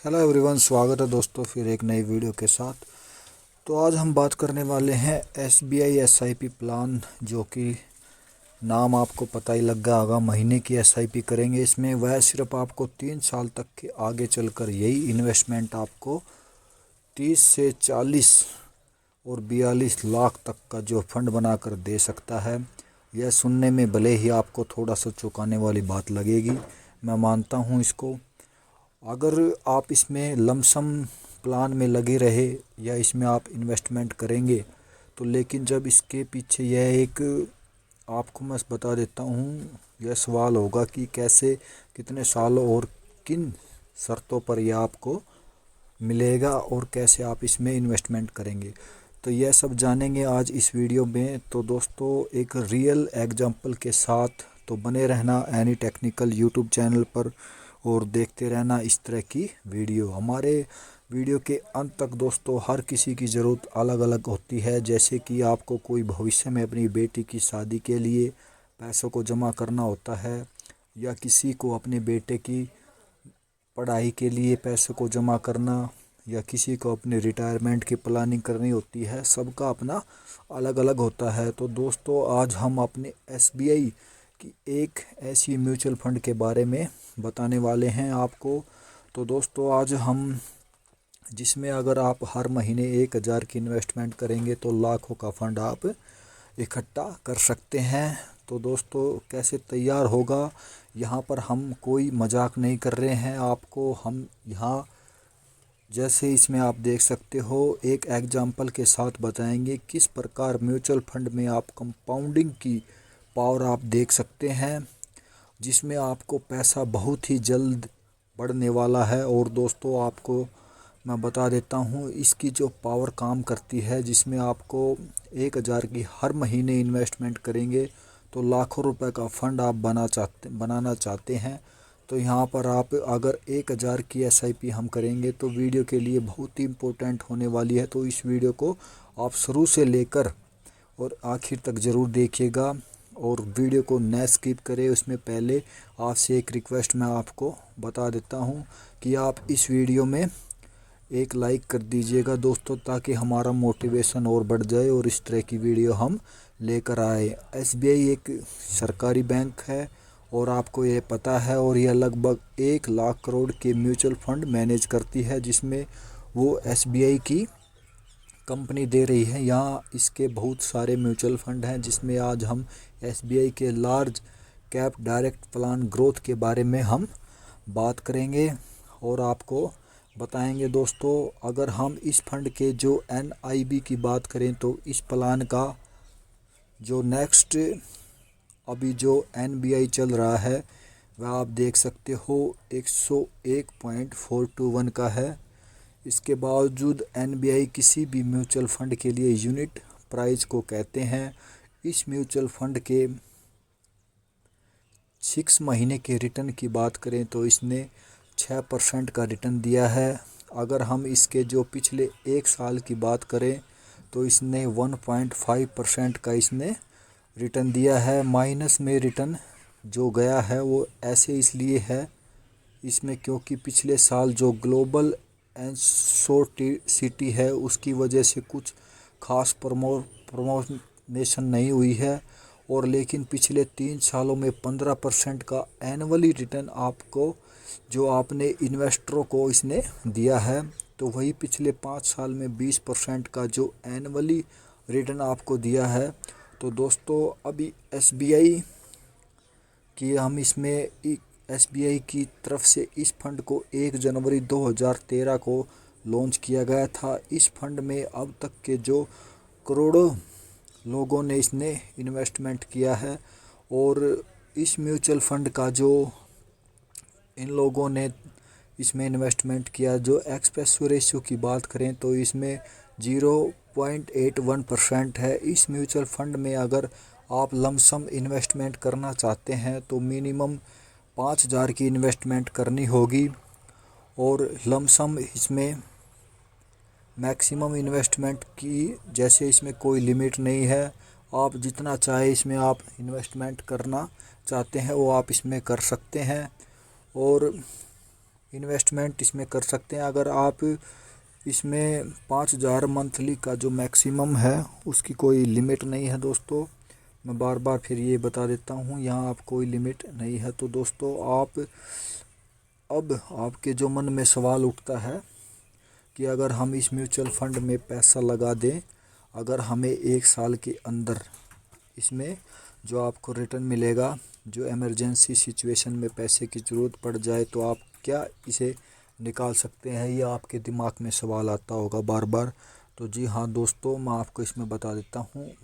Hello everyone, स्वागत है दोस्तों फिर एक नई वीडियो के साथ। तो आज हम बात करने वाले हैं SBI SIP प्लान, जो कि नाम आपको पता ही लग गया होगा। महीने की SIP करेंगे इसमें, वह सिर्फ आपको 3 साल तक के आगे चलकर यही इन्वेस्टमेंट आपको 30 से 40 और 42 लाख तक का जो फंड बनाकर दे सकता है। यह सुनने में भले ही आपको थोड़ा सा चौंकाने वाली बात लगेगी, मैं मानता हूँ इसको। अगर आप इसमें लमसम प्लान में लगे रहे या इसमें आप इन्वेस्टमेंट करेंगे तो, लेकिन जब इसके पीछे यह एक आपको मैं बता देता हूँ, यह सवाल होगा कि कैसे, कितने साल और किन शर्तों पर यह आपको मिलेगा और कैसे आप इसमें इन्वेस्टमेंट करेंगे। तो यह सब जानेंगे आज इस वीडियो में। तो दोस्तों, एक रियल एग्जाम्पल के साथ तो बने रहना एनी टेक्निकल यूट्यूब चैनल पर और देखते रहना इस तरह की वीडियो। हमारे वीडियो के अंत तक दोस्तों, हर किसी की ज़रूरत अलग अलग होती है। जैसे कि आपको कोई भविष्य में अपनी बेटी की शादी के लिए पैसों को जमा करना होता है, या किसी को अपने बेटे की पढ़ाई के लिए पैसों को जमा करना, या किसी को अपने रिटायरमेंट की प्लानिंग करनी होती है। सबका अपना अलग अलग होता है। तो दोस्तों, आज हम अपने SBI की एक ऐसी म्यूचुअल फंड के बारे में बताने वाले हैं आपको। तो दोस्तों, आज हम जिसमें अगर आप हर महीने 1,000 की इन्वेस्टमेंट करेंगे तो लाखों का फंड आप इकट्ठा कर सकते हैं। तो दोस्तों, कैसे तैयार होगा, यहाँ पर हम कोई मजाक नहीं कर रहे हैं आपको। हम यहाँ जैसे इसमें आप देख सकते हो, एक एग्जाम्पल के साथ बताएंगे किस प्रकार म्यूचुअल फंड में आप कंपाउंडिंग की पावर आप देख सकते हैं, जिसमें आपको पैसा बहुत ही जल्द बढ़ने वाला है। और दोस्तों, आपको मैं बता देता हूँ इसकी जो पावर काम करती है, जिसमें आपको 1,000 की हर महीने इन्वेस्टमेंट करेंगे तो लाखों रुपए का फंड आप बनाना चाहते हैं। तो यहाँ पर आप अगर 1,000 की SIP हम करेंगे तो वीडियो के लिए बहुत ही इम्पोर्टेंट होने वाली है। तो इस वीडियो को आप शुरू से लेकर और आखिर तक ज़रूर देखिएगा और वीडियो को न स्किप करें। उसमें पहले आपसे एक रिक्वेस्ट मैं आपको बता देता हूँ कि आप इस वीडियो में एक लाइक कर दीजिएगा दोस्तों, ताकि हमारा मोटिवेशन और बढ़ जाए और इस तरह की वीडियो हम लेकर आए। SBI एक सरकारी बैंक है और आपको ये पता है, और यह लगभग 1 लाख करोड़ के म्यूचुअल फंड मैनेज करती है, जिसमें वो SBI की कंपनी दे रही है। यहाँ इसके बहुत सारे म्यूचुअल फंड हैं, जिसमें आज हम SBI के large cap direct plan growth के बारे में हम बात करेंगे और आपको बताएंगे। दोस्तों, अगर हम इस फंड के जो NIB की बात करें तो इस प्लान का जो नेक्स्ट अभी जो NBI चल रहा है वह आप देख सकते हो 101.421 का है। इसके बावजूद NBI किसी भी म्यूचुअल फंड के लिए यूनिट प्राइस को कहते हैं। इस म्यूचुअल फंड के 6 महीने के रिटर्न की बात करें तो इसने 6% का रिटर्न दिया है। अगर हम इसके जो पिछले 1 साल की बात करें तो इसने 1.5% का इसने रिटर्न दिया है। माइनस में रिटर्न जो गया है वो ऐसे इसलिए है इसमें, क्योंकि पिछले साल जो ग्लोबल एनशोर्सिटी है उसकी वजह से कुछ खास प्रमोशन नहीं हुई है। और लेकिन पिछले 3 सालों में 15% का एनुअली रिटर्न आपको जो आपने इन्वेस्टरों को इसने दिया है। तो वही पिछले 5 साल में 20% का जो एनुअली रिटर्न आपको दिया है। तो दोस्तों, अभी SBI की हम इसमें SBI की तरफ से इस फंड को 1 जनवरी 2013 को लॉन्च किया गया था। इस फंड में अब तक के जो करोड़ों लोगों ने इसने इन्वेस्टमेंट किया है। और इस म्यूचुअल फंड का जो इन लोगों ने इसमें इन्वेस्टमेंट किया, जो एक्सपेंस रेशियो की बात करें तो इसमें 0.81% है। इस म्यूचुअल फंड में अगर आप लमसम इन्वेस्टमेंट करना चाहते हैं तो मिनिमम 5,000 की इन्वेस्टमेंट करनी होगी, और लमसम इसमें मैक्सिमम इन्वेस्टमेंट की जैसे इसमें कोई लिमिट नहीं है। आप जितना चाहे इसमें आप इन्वेस्टमेंट करना चाहते हैं वो आप इसमें कर सकते हैं। और इन्वेस्टमेंट इसमें कर सकते हैं। अगर आप इसमें 5,000 मंथली का जो मैक्सिमम है उसकी कोई लिमिट नहीं है दोस्तों। मैं बार बार फिर ये बता देता हूँ, यहाँ आप कोई लिमिट नहीं है। तो दोस्तों अब आपके जो मन में सवाल उठता है कि अगर हम इस म्यूचुअल फंड में पैसा लगा दें, अगर हमें 1 साल के अंदर इसमें जो आपको रिटर्न मिलेगा, जो इमरजेंसी सिचुएशन में पैसे की ज़रूरत पड़ जाए तो आप क्या इसे निकाल सकते हैं, ये आपके दिमाग में सवाल आता होगा बार बार। तो जी हाँ दोस्तों, मैं आपको इसमें बता देता हूँ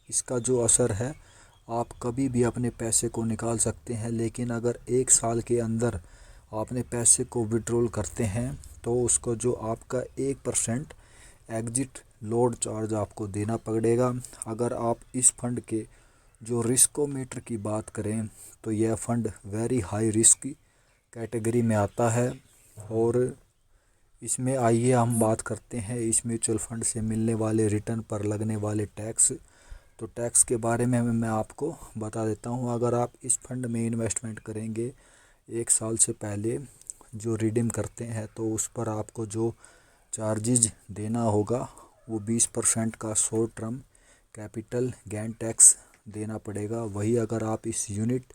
इसका जो असर है, आप कभी भी अपने पैसे को निकाल सकते हैं। लेकिन अगर 1 साल के अंदर आपने पैसे को विड्रॉल करते हैं तो उसको जो आपका 1% एग्जिट लोड चार्ज आपको देना पड़ेगा। अगर आप इस फंड के जो रिस्कोमीटर की बात करें तो यह fund very high risk category में आता है। और इसमें आइए हम बात करते हैं इस म्यूचुअल फंड से मिलने वाले रिटर्न पर लगने वाले टैक्स। तो टैक्स के बारे में मैं आपको बता देता हूँ। अगर आप इस फंड में इन्वेस्टमेंट करेंगे 1 साल से पहले जो रिडीम करते हैं तो उस पर आपको जो चार्जेज देना होगा वो 20% का short term capital gain tax देना पड़ेगा। वही अगर आप इस यूनिट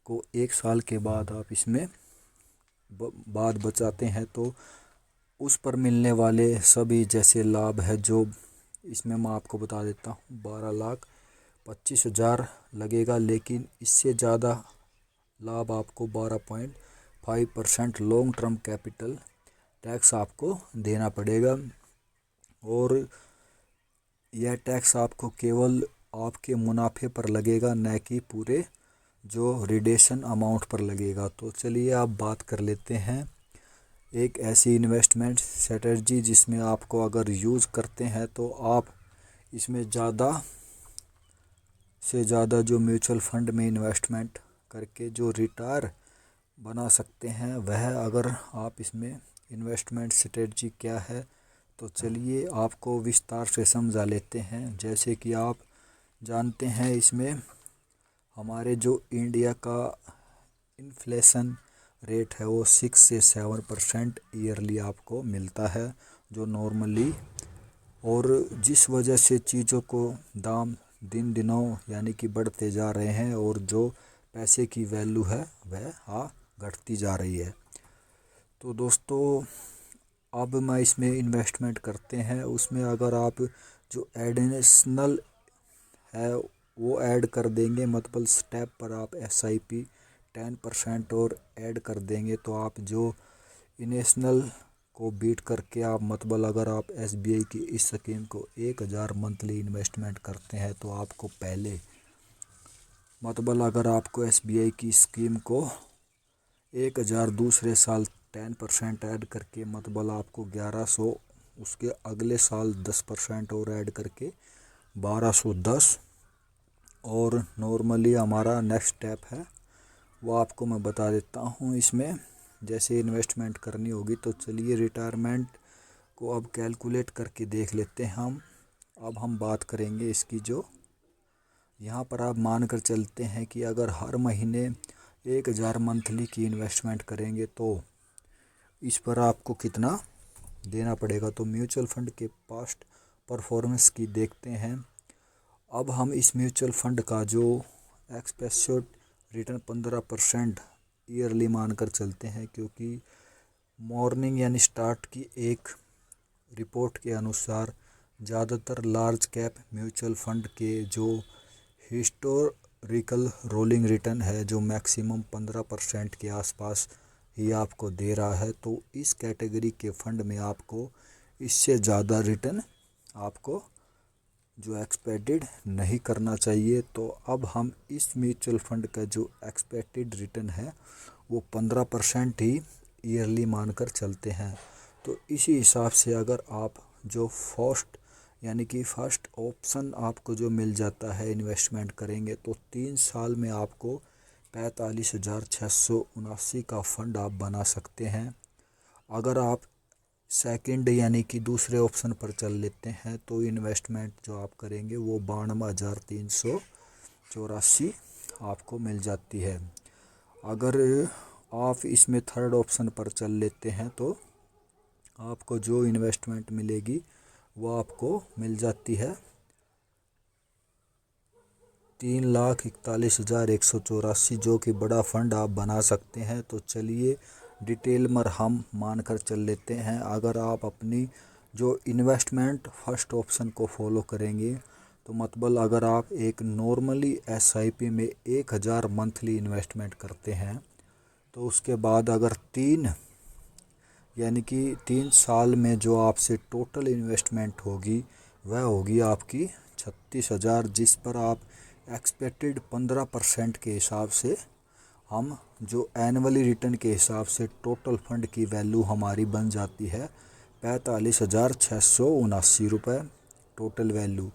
को 1 साल के बाद आप इसमें बाद बचाते हैं तो उस पर मिलने वाले सभी जैसे लाभ है जो इसमें मैं आपको बता देता हूँ 12,25,000 लगेगा। लेकिन इससे ज़्यादा लाभ आपको 12.5% लॉन्ग टर्म कैपिटल टैक्स आपको देना पड़ेगा। और यह टैक्स आपको केवल आपके मुनाफे पर लगेगा, न कि पूरे जो रिडेशन अमाउंट पर लगेगा। तो चलिए आप बात कर लेते हैं एक ऐसी इन्वेस्टमेंट स्ट्रेटजी जिसमें आपको अगर यूज़ करते हैं तो आप इसमें ज़्यादा से ज़्यादा जो म्यूचुअल फंड में इन्वेस्टमेंट करके जो रिटायर बना सकते हैं वह अगर आप इसमें इन्वेस्टमेंट स्ट्रेटजी क्या है तो चलिए आपको विस्तार से समझा लेते हैं। जैसे कि आप जानते हैं इसमें हमारे जो इंडिया का इन्फ्लेशन रेट है वो 6 से 7% ईयरली आपको मिलता है जो नॉर्मली, और जिस वजह से चीज़ों को दाम दिन दिनों यानी कि बढ़ते जा रहे हैं और जो पैसे की वैल्यू है वह घटती जा रही है। तो दोस्तों अब मैं इसमें इन्वेस्टमेंट करते हैं उसमें अगर आप जो एडिशनल है वो ऐड कर देंगे, मतलब स्टेप पर आप SIP 10% और ऐड कर देंगे तो आप जो इनिशियल को बीट करके आप मतलब अगर आप SBI की इस स्कीम को 1,000 मंथली इन्वेस्टमेंट करते हैं तो आपको पहले मतलब अगर आपको SBI की स्कीम को 1,000 दूसरे साल 10% ऐड करके मतलब आपको 1,100, उसके अगले साल 10% और ऐड करके 1,210, और नॉर्मली हमारा नेक्स्ट स्टेप है वो आपको मैं बता देता हूँ। इसमें जैसे इन्वेस्टमेंट करनी होगी तो चलिए रिटायरमेंट को अब कैलकुलेट करके देख लेते हैं हम। अब हम बात करेंगे इसकी जो यहाँ पर आप मान कर चलते हैं कि अगर हर महीने 1,000 मंथली की इन्वेस्टमेंट करेंगे तो इस पर आपको कितना देना पड़ेगा। तो म्यूचुअल फंड के पास्ट परफॉर्मेंस की देखते हैं। अब हम इस म्यूचुअल फंड का जो एक्सपेक्टेड रिटर्न 15% ईयरली मानकर चलते हैं, क्योंकि मॉर्निंग यानी स्टार्ट की एक रिपोर्ट के अनुसार ज़्यादातर लार्ज कैप म्यूचुअल फंड के जो हिस्टोरिकल रोलिंग रिटर्न है जो मैक्सिमम 15% के आसपास ही आपको दे रहा है। तो इस कैटेगरी के फंड में आपको इससे ज़्यादा रिटर्न आपको जो एक्सपेक्टेड नहीं करना चाहिए। तो अब हम इस म्यूचुअल फंड का जो एक्सपेक्टेड रिटर्न है वो 15% ही ईयरली मानकर चलते हैं। तो इसी हिसाब से अगर आप जो फर्स्ट ऑप्शन आपको जो मिल जाता है इन्वेस्टमेंट करेंगे तो 3 साल में आपको 45,679 का फंड आप बना सकते हैं। अगर आप सेकंड यानी कि दूसरे ऑप्शन पर चल लेते हैं तो इन्वेस्टमेंट जो आप करेंगे वो 92,384 आपको मिल जाती है। अगर आप इसमें थर्ड ऑप्शन पर चल लेते हैं तो आपको जो इन्वेस्टमेंट मिलेगी वो आपको मिल जाती है 3,41,184, जो कि बड़ा फंड आप बना सकते हैं। तो चलिए डिटेल में हम मानकर चल लेते हैं। अगर आप अपनी जो इन्वेस्टमेंट फर्स्ट ऑप्शन को फॉलो करेंगे तो मतलब अगर आप एक नॉर्मली एसआईपी में 1,000 मंथली इन्वेस्टमेंट करते हैं तो उसके बाद अगर 3 साल में जो आपसे टोटल इन्वेस्टमेंट होगी वह होगी आपकी 36,000, जिस पर आप एक्सपेक्टेड 15% के हिसाब से हम जो एनुअली रिटर्न के हिसाब से टोटल फंड की वैल्यू हमारी बन जाती है 45,679 रुपये टोटल वैल्यू।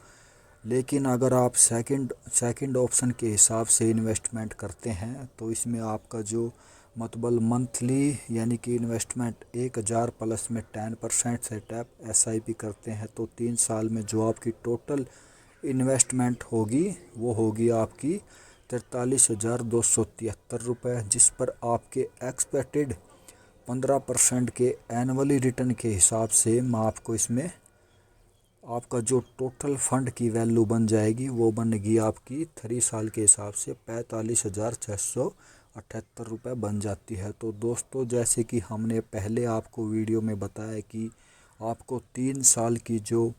लेकिन अगर आप सेकंड ऑप्शन के हिसाब से इन्वेस्टमेंट करते हैं तो इसमें आपका जो मतलब मंथली यानी कि इन्वेस्टमेंट 1,000 प्लस में 10% सेटअप एसआईपी करते हैं तो 3 साल में जो आपकी टोटल इन्वेस्टमेंट होगी वो होगी आपकी 43,273 रुपये, जिस पर आपके एक्सपेक्टेड 15% के एनुअली रिटर्न के हिसाब से मैं आपको इसमें आपका जो टोटल फंड की वैल्यू बन जाएगी वो बनेगी आपकी 3 साल के हिसाब से 45,678 रुपये बन जाती है। तो दोस्तों जैसे कि हमने पहले आपको वीडियो में बताया कि आपको 3 साल की जो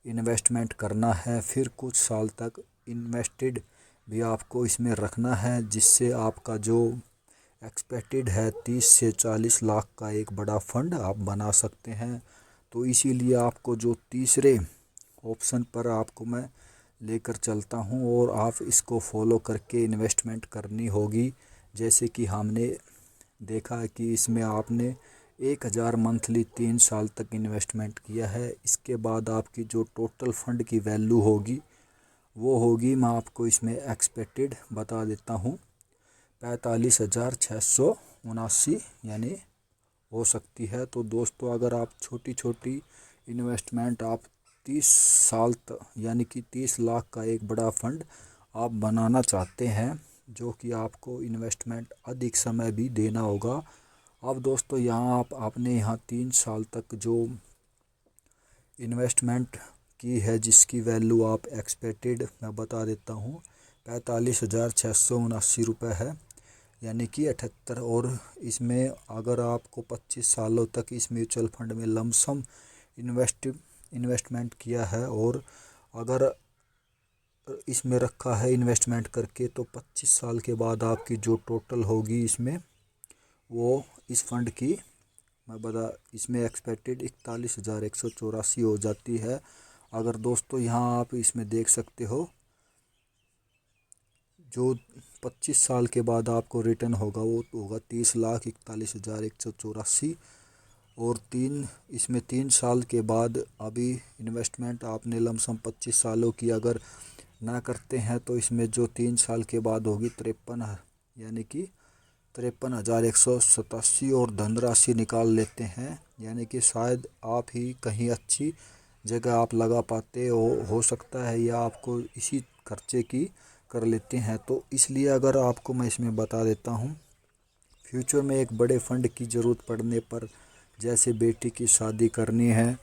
इन्वेस्टमेंट करना है, फिर कुछ साल तक इन्वेस्टेड भी आपको इसमें रखना है, जिससे आपका जो एक्सपेक्टेड है 30 से 40 लाख का एक बड़ा फंड आप बना सकते हैं। तो इसीलिए आपको जो तीसरे ऑप्शन पर आपको मैं लेकर चलता हूं और आप इसको फॉलो करके इन्वेस्टमेंट करनी होगी। जैसे कि हमने देखा है कि इसमें आपने 1,000 मंथली 3 साल तक इन्वेस्टमेंट किया है। इसके बाद आपकी जो टोटल फंड की वैल्यू होगी वो होगी, मैं आपको इसमें एक्सपेक्टेड बता देता हूँ, 45,679 यानी हो सकती है। तो दोस्तों अगर आप छोटी छोटी इन्वेस्टमेंट आप 30 साल यानी कि 30 लाख का एक बड़ा फंड आप बनाना चाहते हैं, जो कि आपको इन्वेस्टमेंट अधिक समय भी देना होगा। अब दोस्तों यहाँ आपने यहाँ 3 साल तक जो इन्वेस्टमेंट की है जिसकी वैल्यू आप एक्सपेक्टेड मैं बता देता हूँ 45,679 रुपये है, यानी कि 78। और इसमें अगर आपको 25 सालों तक इस म्यूचुअल फंड में लमसम इन्वेस्टमेंट किया है और अगर इसमें रखा है इन्वेस्टमेंट करके तो 25 साल के बाद आपकी जो टोटल होगी इसमें वो इस फंड की मैं बता इसमें एक्सपेक्टेड 41,184 हो जाती है। अगर दोस्तों यहाँ आप इसमें देख सकते हो जो 25 साल के बाद आपको रिटर्न होगा वो होगा 30,41,184 और इसमें 3 साल के बाद अभी इन्वेस्टमेंट आपने लमसम 25 सालों की अगर ना करते हैं तो इसमें जो 3 साल के बाद होगी 53 यानी कि 53,187 और धनराशि निकाल लेते हैं, यानी कि शायद आप ही कहीं अच्छी जगह आप लगा पाते हो सकता है या आपको इसी खर्चे की कर लेते हैं। तो इसलिए अगर आपको मैं इसमें बता देता हूँ, फ्यूचर में एक बड़े फंड की ज़रूरत पड़ने पर, जैसे बेटी की शादी करनी है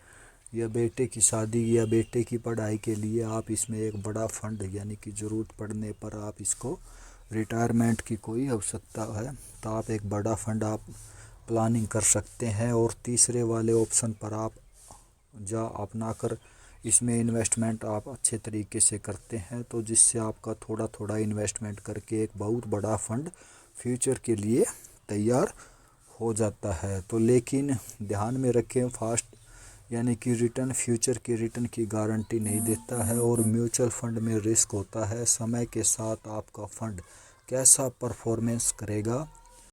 या बेटे की शादी या बेटे की पढ़ाई के लिए आप इसमें एक बड़ा फंड यानी कि ज़रूरत पड़ने पर आप इसको रिटायरमेंट की कोई आवश्यकता है तो आप एक बड़ा फंड आप प्लानिंग कर सकते हैं। और तीसरे वाले ऑप्शन पर आप अपना कर इसमें इन्वेस्टमेंट आप अच्छे तरीके से करते हैं तो जिससे आपका थोड़ा थोड़ा इन्वेस्टमेंट करके एक बहुत बड़ा फंड फ्यूचर के लिए तैयार हो जाता है। तो लेकिन ध्यान में रखें, फास्ट यानी कि रिटर्न फ्यूचर के रिटर्न की गारंटी नहीं देता है और म्यूचुअल फंड में रिस्क होता है। समय के साथ आपका फंड कैसा परफॉर्मेंस करेगा